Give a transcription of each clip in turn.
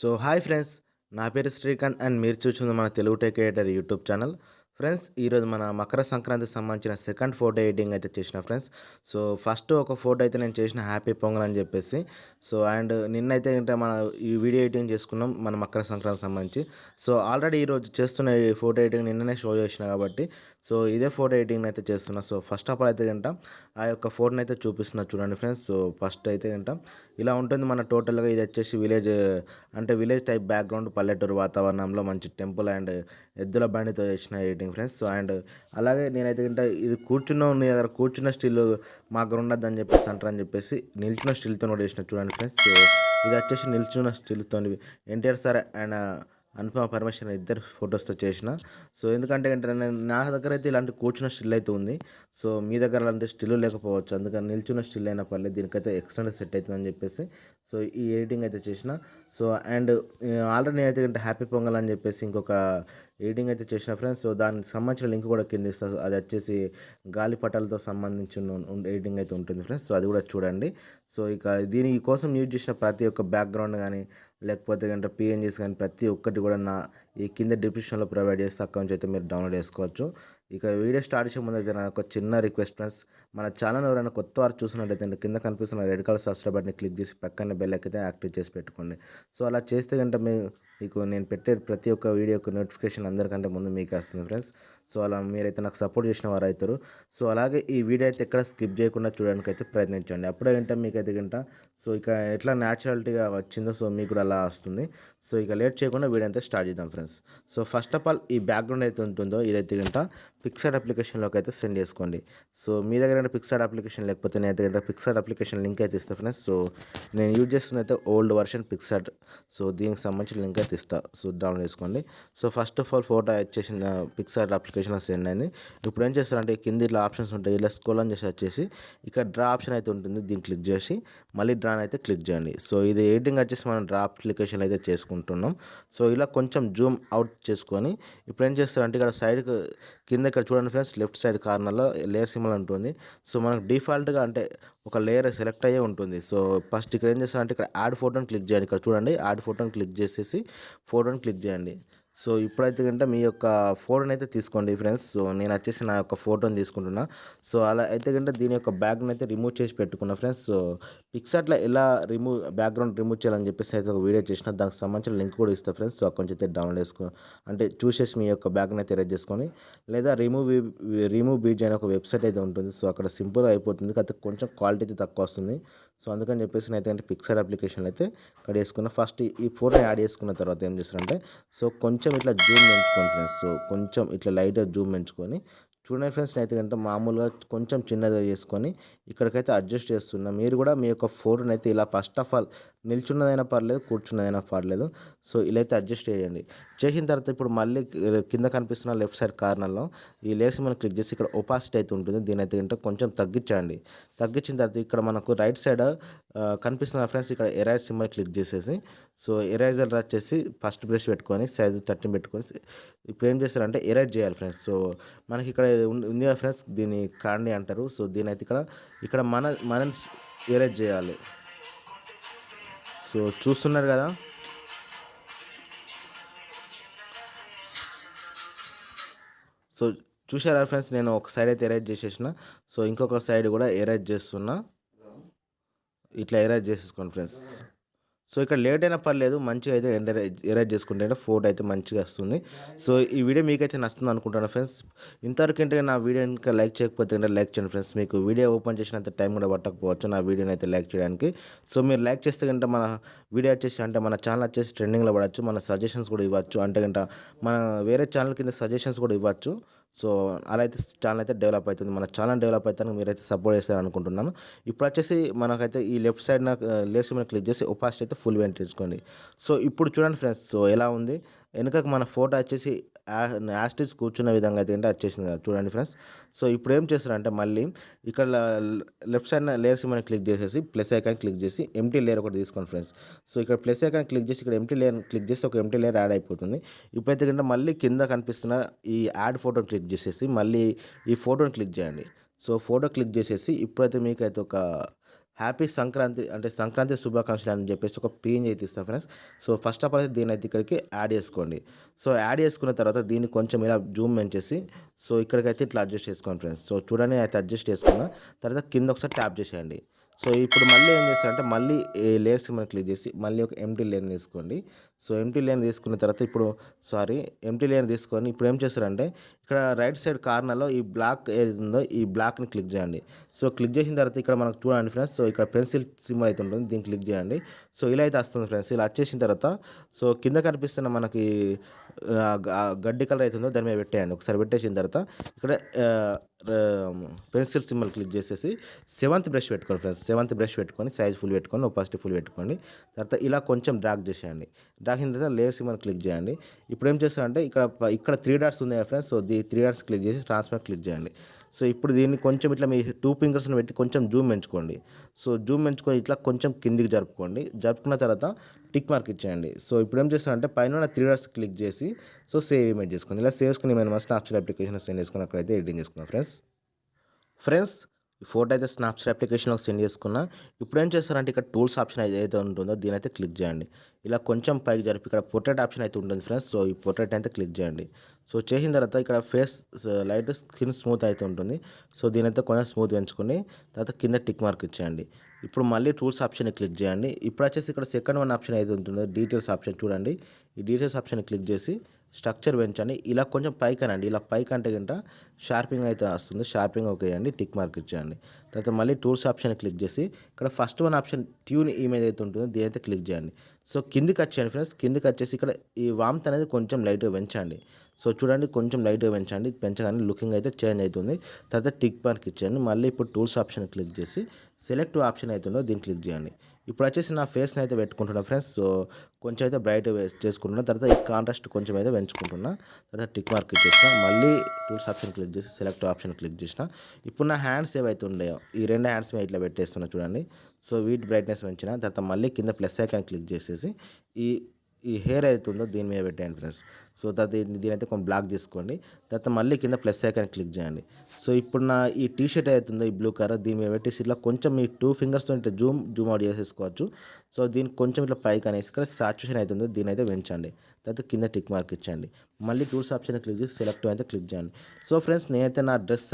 So hi friends, నా పేరు Srikanth and మీరు చూస్తుంది మన Telugu tech editor YouTube channel. Friends, ఈరోజు మన మకర సంక్రాంతికి సంబంధించిన సెకండ్ ఫోటో ఎడిటింగ్ అయితే చేసిన ఫ్రెండ్స్. సో ఫస్ట్ ఒక ఫోటో అయితే నేను చేసిన హ్యాపీ పొంగల్ అని చెప్పేసి. సో అండ్ నిన్నైతే ఏంటంటే మన ఈ వీడియో ఎడిటింగ్ చేసుకున్నాం మన మకర సంక్రాంతికి సంబంధించి. సో ఆల్రెడీ ఈరోజు చేస్తున్న ఈ ఫోటో ఎడిటింగ్ నిన్ననే షో చేసిన కాబట్టి సో ఇదే ఫోటో ఎడిటింగ్ అయితే చేస్తున్నా. సో ఫస్ట్ ఆఫ్ ఆల్ అయితే గంట ఆ యొక్క ఫోటోని అయితే చూపిస్తున్నా చూడండి ఫ్రెండ్స్. సో ఫస్ట్ అయితే గంట ఇలా ఉంటుంది మన టోటల్గా. ఇది వచ్చేసి విలేజ్, అంటే విలేజ్ టైప్ బ్యాక్గ్రౌండ్, పల్లెటూరు వాతావరణంలో మంచి టెంపుల్ అండ్ ఎద్దుల బండితో చేసిన ఎడిటింగ్ ఫ్రెండ్స్. సో అండ్ అలాగే నేనైతే గంట ఇది నీ దగ్గర కూర్చున్న స్టిల్ మా దగ్గర ఉండద్దు అని చెప్పేసి అంటారని చెప్పేసి నిల్చున్న స్టిల్తో కూడా చేసిన చూడండి ఫ్రెండ్స్. సో ఇది వచ్చేసి నిల్చున్న స్టిల్తో ఎన్టీఆర్ సార్ అండ్ అనుపమ పరమేశ్వరన్ ఇద్దరు ఫొటోస్తో చేసిన. సో ఎందుకంటే నా దగ్గర అయితే ఇలాంటి కూర్చున్న స్టిల్ అయితే ఉంది. సో మీ దగ్గర అలాంటి స్టిల్ లేకపోవచ్చు, అందుకని నిల్చున్న స్టిల్ అయినా పర్లేదు, దీనికైతే ఎక్స్టెండ్ సెట్ అవుతుందని చెప్పేసి సో ఈ ఎడిటింగ్ అయితే చేసిన. సో అండ్ ఆల్రెడీ నేనైతే అంటే హ్యాపీ పొంగల్ అని చెప్పేసి ఇంకొక ఎడిటింగ్ అయితే చేసిన ఫ్రెండ్స్. సో దానికి సంబంధించిన లింక్ కూడా కింద ఇస్తాను. అది వచ్చేసి గాలిపటాలతో సంబంధించిన ఎడిటింగ్ అయితే ఉంటుంది ఫ్రెండ్స్. సో అది కూడా చూడండి. సో ఇక దీని కోసం యూజ్ చేసిన ప్రతి ఒక్క బ్యాక్గ్రౌండ్ కానీ లేకపోతే కనుక పిఎన్జీస్ కానీ ప్రతి ఒక్కటి కూడా నా ఈ కింద డిస్క్రిప్షన్లో ప్రొవైడ్ చేస్తే అక్కడి నుంచి అయితే మీరు డౌన్లోడ్ చేసుకోవచ్చు. ఇక వీడియో స్టార్ట్ చేసే ముందు అయితే నాకు ఒక చిన్న రిక్వెస్ట్ ఫ్రెండ్స్, మన ఛానల్ ఎవరైనా కొత్త వారు చూసినట్లయితే కింద కనిపిస్తున్న రెడ్ కలర్ సబ్స్క్రైబ్ బటన్ని క్లిక్ చేసి పక్కన బెల్ అయితే యాక్టివ్ చేసి పెట్టుకోండి. సో అలా చేస్తే కనుక మీకు నేను పెట్టే ప్రతి ఒక్క వీడియో యొక్క నోటిఫికేషన్ అందరికంటే ముందు మీకే వస్తుంది ఫ్రెండ్స్. సో అలా మీరైతే నాకు సపోర్ట్ చేసిన వారు అవుతారు. సో అలాగే ఈ వీడియో అయితే ఎక్కడ స్కిప్ చేయకుండా చూడడానికి అయితే ప్రయత్నించండి. అప్పుడే గంట మీకు అయితే గంట సో ఇక ఎట్లా న్యాచురాలిటీగా వచ్చిందో సో మీకు కూడా అలా వస్తుంది. సో ఇక లేట్ చేయకుండా వీడియో అయితే స్టార్ట్ చేద్దాం friends. So first of all ఈ బ్యాక్గ్రౌండ్ అయితే ఉంటుందో ఇదైతే గంట పిక్సార్ట్ అప్లికేషన్లోకి అయితే సెండ్ చేసుకోండి. సో మీ దగ్గర పిక్సార్ట్ అప్లికేషన్ లేకపోతే నేను అయితే పిక్సార్ట్ అప్లికేషన్ లింక్ అయితే ఇస్తాను ఫ్రెండ్స్. సో నేను యూజ్ చేస్తుంది అయితే ఓల్డ్ వర్షన్ పిక్సార్ట్. సో దీనికి సంబంధించిన లింక్ అయితే ఇస్తా. సో డౌన్లోడ్ చేసుకోండి. So first of all photo వచ్చేసింది పిక్సార్ట్ అప్లికేషన్లో సెండ్ అయింది. ఇప్పుడు ఏం చేస్తారంటే కింద ఇట్లా ఆప్షన్స్ ఉంటాయి, ఇలా స్క్రోల్ ఆన్ చేసి వచ్చేసి ఇక్కడ డ్రా ఆప్షన్ అయితే ఉంటుంది, దీన్ని క్లిక్ చేసి మళ్ళీ డ్రాన్ అయితే క్లిక్ చేయండి. సో ఇది ఎడిటింగ్ వచ్చేసి మనం డ్రా అప్లికేషన్ అయితే చేసుకుంటున్నాం. సో ఇలా కొంచెం జూమ్ అవుట్ చేసుకొని ఇప్పుడు ఏం చేస్తారంటే ఇక్కడ సైడ్కి కింద ఇక్కడ చూడండి ఫ్రెండ్స్, లెఫ్ట్ సైడ్ కార్నర్లో లేయర్ సింబల్ ఉంటుంది. సో మనకు డిఫాల్ట్గా అంటే ఒక లేయర్ సెలెక్ట్ అయ్యే ఉంటుంది. సో ఫస్ట్ ఇక్కడ ఏం చేస్తారంటే ఇక్కడ యాడ్ ఫోటోని క్లిక్ చేయండి. ఇక్కడ చూడండి యాడ్ ఫోటోని క్లిక్ చేసేసి ఫోటోని క్లిక్ చేయండి. సో ఇప్పుడైతే కంటే మీ యొక్క ఫోటోని అయితే తీసుకోండి ఫ్రెండ్స్. సో నేను వచ్చేసి నా యొక్క ఫోటోని తీసుకుంటున్నా. సో అలా అయితే కంటే దీని యొక్క బ్యాక్గ్రౌండ్ అయితే రిమూవ్ చేసి పెట్టుకున్నా ఫ్రెండ్స్. సో పిక్సార్ట్లో ఎలా బ్యాక్గ్రౌండ్ రిమూవ్ చేయాలని చెప్పేసి అయితే ఒక వీడియో చేసిన, దానికి సంబంధించిన లింక్ కూడా ఇస్తాను ఫ్రెండ్స్. సో అక్కడి నుంచి అయితే డౌన్లోడ్ చేసుకో, అంటే చూసేసి మీ యొక్క బ్యాక్గ్రౌండ్ అయితే ఎరేజ్ చేసుకొని, లేదా రిమూవ్ బీజ్ అనే ఒక వెబ్సైట్ అయితే ఉంటుంది. సో అక్కడ సింపుల్గా అయిపోతుంది, కాకపోతే కొంచెం క్వాలిటీ అయితే తక్కువ వస్తుంది. సో అందుకని చెప్పేసి అయితే అంటే పిక్సార్ట్ అప్లికేషన్ అయితే ఇక్కడ వేసుకున్న. ఫస్ట్ ఈ ఫోటో యాడ్ చేసుకున్న తర్వాత ఏం చేస్తారంటే సో కొంచెం ఇట్లా జూమ్ పెంచుకోండి ఫ్రెండ్స్. సో కొంచెం ఇట్లా లైట్గా జూమ్ పెంచుకొని చూడండి ఫ్రెండ్స్. అయితే కంటే మామూలుగా కొంచెం చిన్నగా చేసుకొని ఇక్కడికైతే అడ్జస్ట్ చేస్తున్నా. మీరు కూడా మీ యొక్క ఫోటోని అయితే ఇలా ఫస్ట్ ఆఫ్ ఆల్ నిల్చున్నదైనా పర్లేదు, కూర్చున్నదైనా పర్లేదు. సో ఇలా అయితే అడ్జస్ట్ చేయండి. చేసిన తర్వాత ఇప్పుడు మళ్ళీ కింద కనిపిస్తున్న లెఫ్ట్ సైడ్ కార్నర్లో ఈ లేయర్స్ మనం క్లిక్ చేసి ఇక్కడ ఒపాసిటీ అయితే ఉంటుంది, దీని అయితే కంటే కొంచెం తగ్గించండి. తగ్గించిన తర్వాత ఇక్కడ మనకు రైట్ సైడ్ కనిపిస్తున్న ఫ్రెండ్స్, ఇక్కడ ఎరైజ్ సింబల్ క్లిక్ చేసేసి సో ఎరైజర్ వచ్చేసి ఫస్ట్ బ్రష్ పెట్టుకొని సైజ్ 13 పెట్టుకొని ఇప్పుడు ఏం చేస్తారంటే ఎరైజ్ చేయాలి ఫ్రెండ్స్. సో మనకి ఇక్కడ ఉంది కదా ఫ్రెండ్స్, దీన్ని కాండి అంటారు. సో దీని అయితే ఇక్కడ మనం ఎరేజ్ చేయాలి. సో చూస్తున్నారు కదా. సో చూసారా ఫ్రెండ్స్, నేను ఒక సైడ్ అయితే ఎరేజ్ చేసేసిన. సో ఇంకొక సైడ్ కూడా ఎరేజ్ చేస్తున్నా. ఇట్లా ఎరేజ్ చేసేసుకోండి ఫ్రెండ్స్. సో ఇక్కడ లేట్ అయినా పర్లేదు, మంచిగా అయితే ఎరేజ్ చేసుకుంటే ఫోటో అయితే మంచిగా వస్తుంది. సో ఈ వీడియో మీకైతే నచ్చుతుంది అనుకుంటాను ఫ్రెండ్స్. ఇంతవరకు ఏంటంటే నా వీడియో ఇంకా లైక్ చేయకపోతే లైక్ చేయండి ఫ్రెండ్స్. మీకు వీడియో ఓపెన్ చేసినంత టైం కూడా పట్టకపోవచ్చు నా వీడియోని అయితే లైక్ చేయడానికి. సో మీరు లైక్ చేస్తే కనుక మన వీడియో వచ్చేసి అంటే మన ఛానల్ వచ్చేసి ట్రెండింగ్లో పడవచ్చు, మన సజెషన్స్ కూడా ఇవ్వచ్చు. అంటే కనుక మన వేరే ఛానల్ కింద సజెషన్స్ కూడా ఇవ్వచ్చు. సో అలా అయితే ఛానల్ అయితే డెవలప్ అవుతుంది. మన ఛానల్ డెవలప్ అవుతానికి మీరైతే సపోర్ట్ చేస్తారని అనుకుంటున్నాను. ఇప్పుడు వచ్చేసి మనకైతే ఈ లెఫ్ట్ సైడ్ లేయర్స్ మీద క్లిక్ చేసి ఒపాసిటీ అయితే ఫుల్ పెంచుకోండి. సో ఇప్పుడు చూడండి ఫ్రెండ్స్, సో ఎలా ఉంది వెనుకకు మన ఫోటో వచ్చేసి యాస్టిస్ కూర్చున్న విధంగా అయితే వచ్చేసింది కదా చూడండి ఫ్రెండ్స్. సో ఇప్పుడు ఏం చేస్తారంటే మళ్ళీ ఇక్కడ లెఫ్ట్ సైడ్ లేయర్స్ మీద క్లిక్ చేసేసి ప్లస్ ఐకాన్ క్లిక్ చేసి ఎంటీ లేయర్ ఒకటి తీసుకోండి ఫ్రెండ్స్. సో ఇక్కడ ప్లస్ ఐకాన్ క్లిక్ చేసి ఇక్కడ ఎంటీ లేయర్ క్లిక్ చేసి ఒక ఎంటీ లేయర్ యాడ్ అయిపోతుంది. ఇప్పుడైతే కంటే మళ్ళీ కింద కనిపిస్తున్న ఈ యాడ్ ఫోటోని క్లిక్ చేసేసి మళ్ళీ ఈ ఫోటోని క్లిక్ చేయండి. సో ఫోటో క్లిక్ చేసేసి ఇప్పుడైతే మీకైతే ఒక హ్యాపీ సంక్రాంతి అంటే సంక్రాంతి శుభాకాంక్షలు అని చెప్పేసి ఒక పీఎన్జీ అయితే ఇస్తాను friends. So first of all అయితే దీన్ని అయితే ఇక్కడికి యాడ్ చేసుకోండి. సో యాడ్ చేసుకున్న తర్వాత దీన్ని కొంచెం ఇలా జూమ్ పెంచేసి సో ఇక్కడికైతే ఇట్లా అడ్జస్ట్ చేసుకోండి ఫ్రెండ్స్. సో చూడండి అయితే అడ్జస్ట్ చేసుకున్న తర్వాత కింద ఒకసారి ట్యాప్ చేసేయండి. సో ఇప్పుడు మళ్ళీ ఏం చేస్తారంటే మళ్ళీ లేయర్ సింబల్ క్లిక్ చేసి మళ్ళీ ఒక ఎంప్టీ లేయర్ తీసుకోండి. సో ఎంప్టీ లేయర్ తీసుకున్న తర్వాత ఇప్పుడు ఎంప్టీ లేయర్ తీసుకొని ఇప్పుడు ఏం చేస్తారంటే ఇక్కడ రైట్ సైడ్ కార్నర్లో ఈ బ్లాక్ ఏది ఉందో ఈ బ్లాక్ని క్లిక్ చేయండి. సో క్లిక్ చేసిన తర్వాత ఇక్కడ మనకు చూడండి ఫ్రెండ్స్. సో ఇక్కడ పెన్సిల్ సింబల్ అయితే ఉంటుంది, దీన్ని క్లిక్ చేయండి. సో ఇలా అయితే వస్తుంది ఫ్రెండ్స్. ఇలా వచ్చేసిన తర్వాత సో కింద కనిపిస్తున్న మనకి గడ్డి కలర్ అవుతుందో దాని మీద పెట్టేయండి. ఒకసారి పెట్టేసిన తర్వాత ఇక్కడ పెన్సిల్ సింబల్ క్లిక్ చేసేసి సెవెంత్ బ్రష్ పెట్టుకోండి ఫ్రెండ్స్. సెవెంత్ బ్రష్ పెట్టుకొని సైజ్ ఫుల్ పెట్టుకొని ఒపాసిటీ ఫుల్ పెట్టుకోండి. తర్వాత ఇలా కొంచెం డ్రాగ్ చేసేయండి. డ్రాగ్ అయిన తర్వాత లేయర్ సింబల్ క్లిక్ చేయండి. ఇప్పుడు ఏం చేస్తారంటే ఇక్కడ 3 డాట్స్ ఉన్నాయి ఫ్రెండ్స్. సో 3 డాట్స్ క్లిక్ చేసి ట్రాన్స్ఫర్ క్లిక్ చేయండి. సో ఇప్పుడు దీన్ని కొంచెం ఇట్లా మీ 2 ఫింగర్స్ని పెట్టి కొంచెం జూమ్ పెంచుకోండి. సో జూమ్ పెంచుకొని ఇట్లా కొంచెం కిందికి జరుపుకోండి. జరుపుకున్న తర్వాత టిక్ మార్క్ ఇచ్చేయండి. సో ఇప్పుడు ఏం చేస్తారంటే పైన 3 డాట్స్ క్లిక్ చేసి సో సేవ్ ఇమేజ్ చేసుకోండి. ఇలా సేవ్ చేసుకుని మేము స్నాప్చాట్ అప్లికేషన్ సెండ్ చేసుకుని అక్కడైతే ఎడిటింగ్ చేసుకున్నాం ఫ్రెండ్స్. ఈ ఫోటో అయితే స్నాప్చాట్ అప్లికేషన్లోకి సెండ్ చేసుకున్నా. ఇప్పుడు ఏం చేస్తారంటే ఇక్కడ టూల్స్ ఆప్షన్ ఏదైతే ఉంటుందో దీని అయితే క్లిక్ చేయండి. ఇలా కొంచెం పైకి జరిపి ఇక్కడ పోర్ట్రేట్ ఆప్షన్ అయితే ఉంటుంది ఫ్రెండ్స్. సో ఈ పోర్ట్రేట్ అయితే క్లిక్ చేయండి. సో చేసిన తర్వాత ఇక్కడ ఫేస్ లైట్ స్కిన్ స్మూత్ అయితే ఉంటుంది. సో దీని అయితే కొంచెం స్మూత్ పెంచుకొని తర్వాత కింద టిక్ మార్క్ ఇచ్చేయండి. ఇప్పుడు మళ్ళీ టూల్స్ ఆప్షన్ క్లిక్ చేయండి. ఇప్పుడు వచ్చేసి ఇక్కడ సెకండ్ వన్ ఆప్షన్ అయితే ఉంటుందో డీటెయిల్స్ ఆప్షన్ చూడండి. ఈ డీటెయిల్స్ ఆప్షన్ క్లిక్ చేసి స్ట్రక్చర్ పెంచండి. ఇలా కొంచెం పైకనండి. ఇలా పైకంటే గంట షార్పింగ్ అయితే వస్తుంది. షార్పింగ్ ఓకే అండి, టిక్ మార్క్ ఇచ్చేయండి. తర్వాత మళ్ళీ టూల్స్ ఆప్షన్ క్లిక్ చేసి ఇక్కడ first one option tune image అయితే ఉంటుందో దీని అయితే క్లిక్ చేయండి. సో కిందికి వచ్చేయండి ఫ్రెండ్స్. కిందికి వచ్చేసి ఇక్కడ ఈ వామ్త్ అనేది కొంచెం లైట్గా పెంచండి. సో చూడండి కొంచెం లైట్గా పెంచండి. పెంచగానే లుకింగ్ అయితే చేంజ్ అవుతుంది. తర్వాత టిక్ మార్క్ ఇచ్చేయండి. మళ్ళీ ఇప్పుడు టూల్స్ ఆప్షన్ క్లిక్ చేసి సెలెక్ట్ ఆప్షన్ అవుతుందో దీన్ని క్లిక్ చేయండి. ఇప్పుడు వచ్చేసి నా ఫేస్ని అయితే పెట్టుకుంటున్నాను ఫ్రెండ్స్. సో కొంచెం అయితే బ్రైట్ చేసుకుంటున్నాను. తర్వాత ఈ కాంట్రాస్ట్ కొంచెం అయితే పెంచుకుంటున్నా. తర్వాత టిక్ మార్క్ ఇచ్చేసిన మళ్ళీ టూల్స్ ఆప్షన్ క్లిక్ చేసి సెలెక్ట్ ఆప్షన్ క్లిక్ చేసిన. ఇప్పుడు నా హ్యాండ్స్ ఏవైతే ఉన్నాయో ఈ 2 హ్యాండ్స్ మీద ఇట్లా పెట్టేస్తున్నా చూడండి. సో వీటి బ్రైట్నెస్ పెంచిన తర్వాత మళ్ళీ కింద ప్లస్ ఐకాన్ క్లిక్ చేసేసి ఈ ఈ హెయిర్ అవుతుందో దీని మీద పెట్టేయండి ఫ్రెండ్స్. సో తర్వాత దీనైతే కొంచెం బ్లాక్ చేసుకోండి. తర్వాత మళ్ళీ కింద ప్లస్ ఐకాన్ క్లిక్ చేయండి. సో ఇప్పుడు నా ఈ టీ షర్ట్ అవుతుందో ఈ బ్లూ కలర్ దీని మీద పెట్టేసి ఇట్లా కొంచెం మీ 2 ఫింగర్స్తో ఇట్లా జూమ్ అవుట్ చేసేసుకోవచ్చు. సో దీనికి కొంచెం ఇట్లా పైకి అనేసి ఇక్కడ సాచురేషన్ అవుతుందో దీని అయితే పెంచండి. తర్వాత కింద టిక్ మార్క్ ఇచ్చండి. మళ్ళీ టూల్స్ ఆప్షన్ క్లిక్ చేసి సెలెక్ట్ అయితే క్లిక్ చేయండి. సో ఫ్రెండ్స్ నేనైతే నా డ్రెస్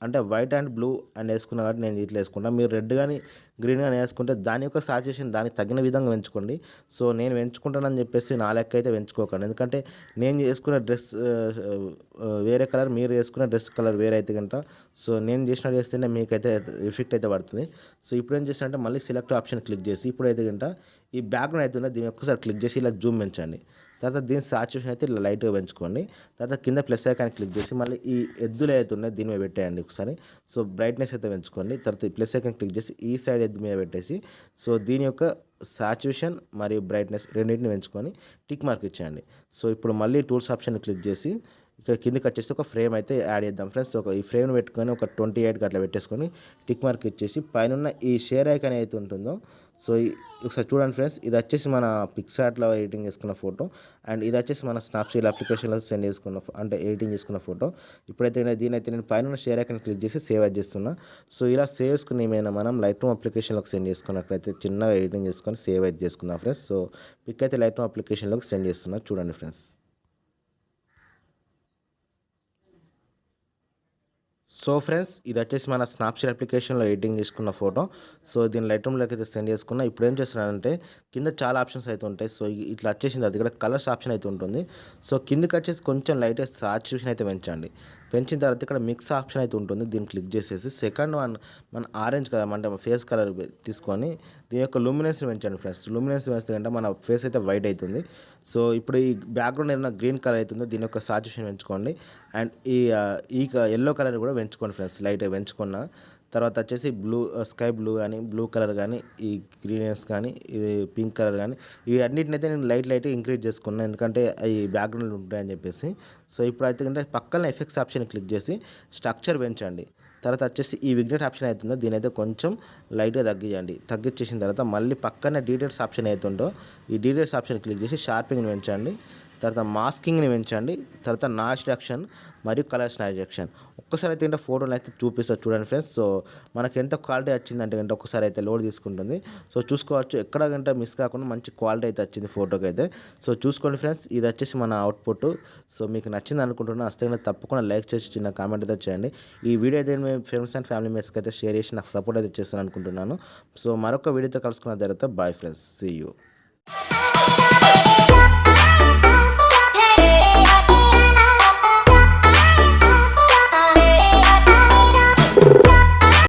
అంటే వైట్ అండ్ బ్లూ అని వేసుకున్నా కాబట్టి నేను ఇట్లా వేసుకుంటాను. మీరు రెడ్ కానీ గ్రీన్ కానీ వేసుకుంటే దాని యొక్క సాచురేషన్ దానికి తగిన విధంగా పెంచుకోండి. సో నేను పెంచుకుంటానని చెప్పేసి నా లెక్క అయితే పెంచుకోకండి. ఎందుకంటే నేను చేసుకున్న డ్రెస్ వేరే కలర్, మీరు వేసుకున్న డ్రెస్ కలర్ వేరే అయితే కనుక సో నేను చేసినట్టు చేస్తేనే మీకైతే ఎఫెక్ట్ అయితే పడుతుంది. సో ఇప్పుడు ఏం చేస్తానంటే మళ్ళీ సెలెక్ట్ ఆప్షన్ క్లిక్ చేసి ఇప్పుడైతే కనుక ఈ బ్యాక్గ్రౌండ్ అవుతుందో దీన్ని ఒక్కసారి క్లిక్ చేసి ఇలా జూమ్ పెంచండి. తర్వాత దీని సాచురేషన్ అయితే ఇలా లైట్గా పెంచుకోండి. తర్వాత కింద ప్లస్ ఐకాన్ క్లిక్ చేసి మళ్ళీ ఈ ఎద్దులు అయితే ఉన్నాయి దీని మీద పెట్టేయండి ఒకసారి. సో బ్రైట్నెస్ అయితే పెంచుకోండి. తర్వాత ఈ ప్లస్ ఐకాన్ క్లిక్ చేసి ఈ సైడ్ ఎద్దు మీద పెట్టేసి సో దీని యొక్క సాచురేషన్ మరియు బ్రైట్నెస్ రెండింటిని పెంచుకొని టిక్ మార్క్ ఇచ్చేయండి. సో ఇప్పుడు మళ్ళీ టూల్స్ ఆప్షన్ క్లిక్ చేసి ఇక్కడ కిందకి వచ్చేసి ఒక ఫ్రేమ్ అయితే యాడ్ చేద్దాం ఫ్రెండ్స్. ఈ ఫ్రేమ్ని పెట్టుకొని ఒక 28 అట్లా పెట్టేసుకొని టిక్ మార్క్ ఇచ్చేసి పైన ఈ షేర్ ఐకాన్ అయితే ఉంటుందో సో ఒకసారి చూడండి ఫ్రెండ్స్. ఇది వచ్చేసి మన పిక్సార్ట్లో ఎడిటింగ్ చేసుకున్న ఫోటో అండ్ ఇది వచ్చేసి మన స్నాప్చాట్ అప్లికేషన్లో సెండ్ చేసుకున్న అంటే ఎడిటింగ్ చేసుకున్న ఫోటో. ఇప్పుడైతే దీనైతే నేను పైన షేర్ ఐకాన్ క్లిక్ చేసి సేవ్ యాడ్ చేస్తున్నా. సో ఇలా సేవ్ చేసుకుని ఏమైనా మనం లైట్ రూమ్ అప్లికేషన్లోకి సెండ్ చేసుకున్నట్లయితే చిన్నగా ఎడిటింగ్ చేసుకొని సేవ్ యాడ్ చేసుకుందాం ఫ్రెండ్స్. సో పిక్ అయితే లైట్ రూమ్ అప్లికేషన్లోకి సెండ్ చేస్తున్నా చూడండి ఫ్రెండ్స్. సో ఫ్రెండ్స్ ఇది వచ్చేసి మన స్నాప్చాట్ అప్లికేషన్లో ఎడిటింగ్ చేసుకున్న ఫోటో. సో దీని లైట్ రూమ్లోకి అయితే సెండ్ చేసుకున్నా. ఇప్పుడు ఏం చేస్తున్నానంటే కింద చాలా ఆప్షన్స్ అయితే ఉంటాయి. సో ఇట్లా వచ్చేసింది అది ఇక్కడ కలర్స్ ఆప్షన్ అయితే ఉంటుంది. సో కిందకి వచ్చేసి కొంచెం లైట్ సాచురేషన్ అయితే పెంచండి. పెంచిన తర్వాత ఇక్కడ మిక్స్ ఆప్షన్ అయితే ఉంటుంది. దీన్ని క్లిక్ చేసేసి సెకండ్ వన్ మన ఆరెంజ్ కలర్ అంటే ఫేస్ కలర్ తీసుకొని దీని యొక్క లూమినెన్స్ని పెంచండి ఫ్రెండ్స్. లూమినెన్స్ పెంచితే కంటే మన ఫేస్ అయితే వైట్ అవుతుంది. సో ఇప్పుడు ఈ బ్యాక్గ్రౌండ్ ఏదైనా గ్రీన్ కలర్ అవుతుందో దీని యొక్క సాచురేషన్ పెంచుకోండి. అండ్ ఈ ఎల్లో కలర్ కూడా పెంచుకోండి ఫ్రెండ్స్. లైట్గా పెంచుకున్న తర్వాత వచ్చేసి స్కై బ్లూ కానీ బ్లూ కలర్ కానీ ఈ గ్రీనెస్ కానీ ఇది పింక్ కలర్ కానీ ఇవి అన్నిటినైతే నేను లైట్గా ఇంక్రీజ్ చేసుకున్నాను. ఎందుకంటే అవి బ్యాక్గ్రౌండ్ ఉంటాయని చెప్పేసి. సో ఇప్పుడు అయితే కంటే పక్కన ఎఫెక్ట్స్ ఆప్షన్ క్లిక్ చేసి స్ట్రక్చర్ పెంచండి. తర్వాత వచ్చేసి ఈ విగ్నెట్ ఆప్షన్ అవుతుందో దీని అయితే కొంచెం లైట్గా తగ్గించండి. తగ్గించేసిన తర్వాత మళ్ళీ పక్కన డీటెయిల్స్ ఆప్షన్ అవుతుందో ఈ డీటెయిల్స్ ఆప్షన్ క్లిక్ చేసి షార్పింగ్ని పెంచండి. తర్వాత మాస్కింగ్ని పెంచండి, తర్వాత నాయిస్ రిడక్షన్ మరియు కలర్ రిడక్షన్. ఒక్కసారి అయితే ఏంటో ఫోటోలు అయితే చూపిస్తా చూడండి ఫ్రెండ్స్. సో మనకి ఎంత క్వాలిటీ వచ్చిందంటే గంట ఒక్కసారి అయితే లోడ్ తీసుకుంటుంది. సో చూసుకోవచ్చు, ఎక్కడ గంట మిస్ కాకుండా మంచి క్వాలిటీ అయితే వచ్చింది ఫోటోకి అయితే. సో చూసుకోండి ఫ్రెండ్స్, ఇది వచ్చేసి మన అవుట్పుట్. సో మీకు నచ్చింది అనుకుంటున్నా. వస్తే కనుక తప్పకుండా లైక్ చేసి చిన్న కామెంట్ అయితే చేయండి. ఈ వీడియో అయితే మీ ఫ్రెండ్స్ అండ్ ఫ్యామిలీ మెంబర్స్కి అయితే షేర్ చేసి నాకు సపోర్ట్ అయితే చేస్తాను అనుకుంటున్నాను. సో మరొక వీడియోతో కలుసుకున్న తర్వాత బాయ్ ఫ్రెండ్స్, సీ యూ.